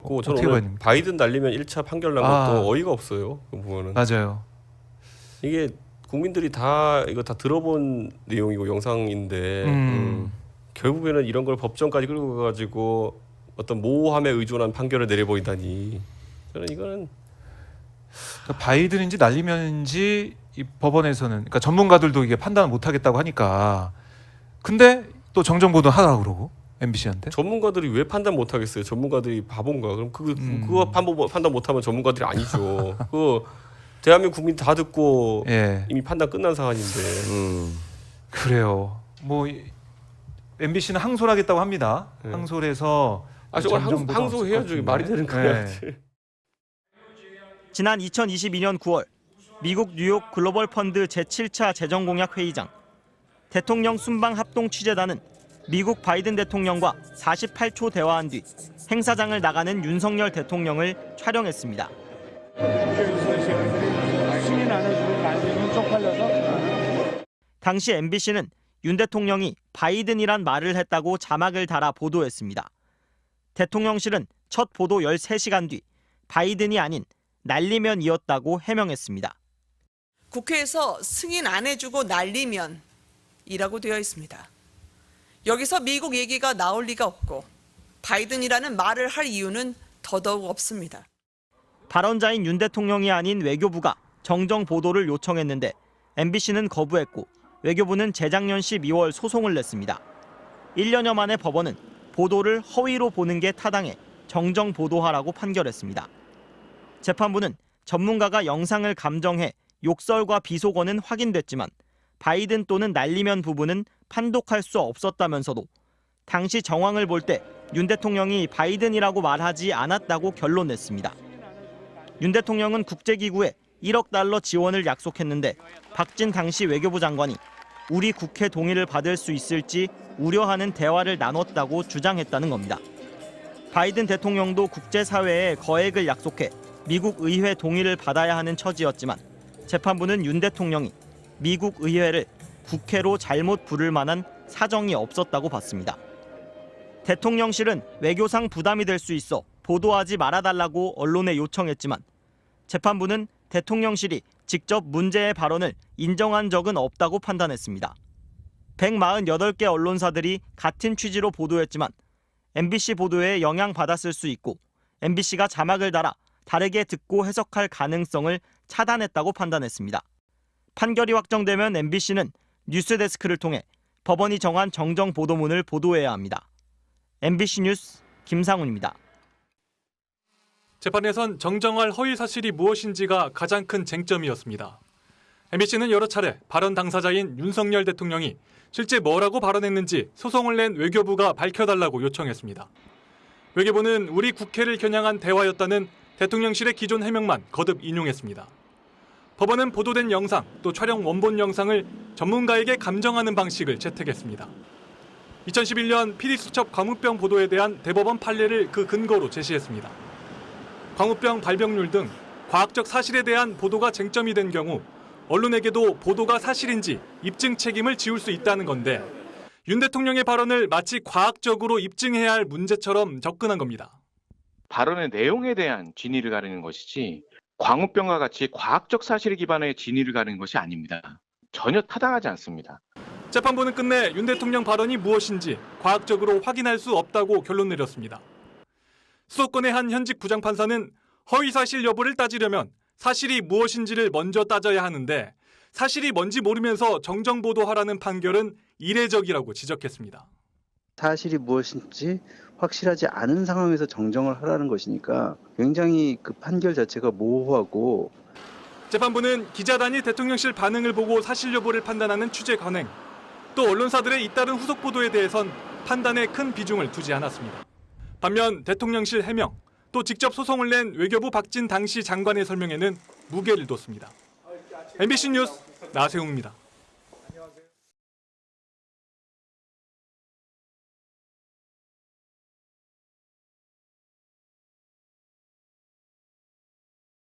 있고 저는 오늘 바이든 날리면 1차 판결 난 것도 어이가 없어요. 그 부분은. 맞아요. 이게 국민들이 다 이거 다 들어본 내용이고 영상인데 결국에는 이런 걸 법정까지 끌고 가가지고 어떤 모호함에 의존한 판결을 내려버린다니 저는 이거는 그러니까 바이든인지 날리면인지 이 법원에서는 그러니까 전문가들도 이게 판단을 못하겠다고 하니까 근데 또 정정 보도 하라고 그러고 MBC한테 전문가들이 왜 판단 못하겠어요? 전문가들이 바본가? 그럼 그거 판단 못하면 전문가들이 아니죠. 그 대한민국 국민 다 듣고 예. 이미 판단 끝난 사안인데. 그래요. 뭐 MBC는 항소하겠다고 합니다. 네. 항소해서 저걸 항소해야죠. 말이 되는 거야. 지난 2022년 9월 미국 뉴욕 글로벌 펀드 제7차 재정공약 회의장 대통령 순방 합동 취재단은 미국 바이든 대통령과 48초 대화한 뒤 행사장을 나가는 윤석열 대통령을 촬영했습니다. 당시 MBC는 윤 대통령이 바이든이란 말을 했다고 자막을 달아 보도했습니다. 대통령실은 첫 보도 13시간 뒤 바이든이 아닌 날리면이었다고 해명했습니다. 국회에서 승인 안 해주고 날리면이라고 되어 있습니다. 여기서 미국 얘기가 나올 리가 없고 바이든이라는 말을 할 이유는 더더욱 없습니다. 발언자인 윤 대통령이 아닌 외교부가 정정 보도를 요청했는데 MBC는 거부했고 외교부는 재작년 12월 소송을 냈습니다. 1년여 만에 법원은 보도를 허위로 보는 게 타당해 정정 보도하라고 판결했습니다. 재판부는 전문가가 영상을 감정해 욕설과 비속어는 확인됐지만 바이든 또는 날리면 부분은 판독할 수 없었다면서도 당시 정황을 볼 때 윤 대통령이 바이든이라고 말하지 않았다고 결론냈습니다. 윤 대통령은 국제기구에 1억 달러 지원을 약속했는데 박진 당시 외교부 장관이 우리 국회 동의를 받을 수 있을지 우려하는 대화를 나눴다고 주장했다는 겁니다. 바이든 대통령도 국제사회에 거액을 약속해 미국 의회 동의를 받아야 하는 처지였지만 재판부는 윤 대통령이 미국 의회를 국회로 잘못 부를 만한 사정이 없었다고 봤습니다. 대통령실은 외교상 부담이 될 수 있어 보도하지 말아달라고 언론에 요청했지만 재판부는 대통령실이 직접 문제의 발언을 인정한 적은 없다고 판단했습니다. 148개 언론사들이 같은 취지로 보도했지만 MBC 보도에 영향받았을 수 있고 MBC가 자막을 달아 다르게 듣고 해석할 가능성을 차단했다고 판단했습니다. 판결이 확정되면 MBC는 뉴스데스크를 통해 법원이 정한 정정 보도문을 보도해야 합니다. MBC 뉴스 김상훈입니다. 재판에선 정정할 허위 사실이 무엇인지가 가장 큰 쟁점이었습니다. MBC는 여러 차례 발언 당사자인 윤석열 대통령이 실제 뭐라고 발언했는지 소송을 낸 외교부가 밝혀달라고 요청했습니다. 외교부는 우리 국회를 겨냥한 대화였다는 대통령실의 기존 해명만 거듭 인용했습니다. 법원은 보도된 영상 또 촬영 원본 영상을 전문가에게 감정하는 방식을 채택했습니다. 2011년 피디수첩 광우병 보도에 대한 대법원 판례를 그 근거로 제시했습니다. 광우병 발병률 등 과학적 사실에 대한 보도가 쟁점이 된 경우 언론에게도 보도가 사실인지 입증 책임을 지울 수 있다는 건데 윤 대통령의 발언을 마치 과학적으로 입증해야 할 문제처럼 접근한 겁니다. 발언의 내용에 대한 진위를 가리는 것이지 광우병과 같이 과학적 사실에 기반해 진위를 가리는 것이 아닙니다. 전혀 타당하지 않습니다. 재판부는 끝내 윤 대통령 발언이 무엇인지 과학적으로 확인할 수 없다고 결론 내렸습니다. 수도권의 한 현직 부장판사는 허위 사실 여부를 따지려면 사실이 무엇인지를 먼저 따져야 하는데 사실이 뭔지 모르면서 정정 보도하라는 판결은 이례적이라고 지적했습니다. 사실이 무엇인지 확실하지 않은 상황에서 정정을 하라는 것이니까 굉장히 그 판결 자체가 모호하고 재판부는 기자단이 대통령실 반응을 보고 사실 여부를 판단하는 취재 관행, 또 언론사들의 잇따른 후속 보도에 대해선 판단에 큰 비중을 두지 않았습니다. 반면 대통령실 해명, 또 직접 소송을 낸 외교부 박진 당시 장관의 설명에는 무게를 뒀습니다. MBC 뉴스 나세웅입니다.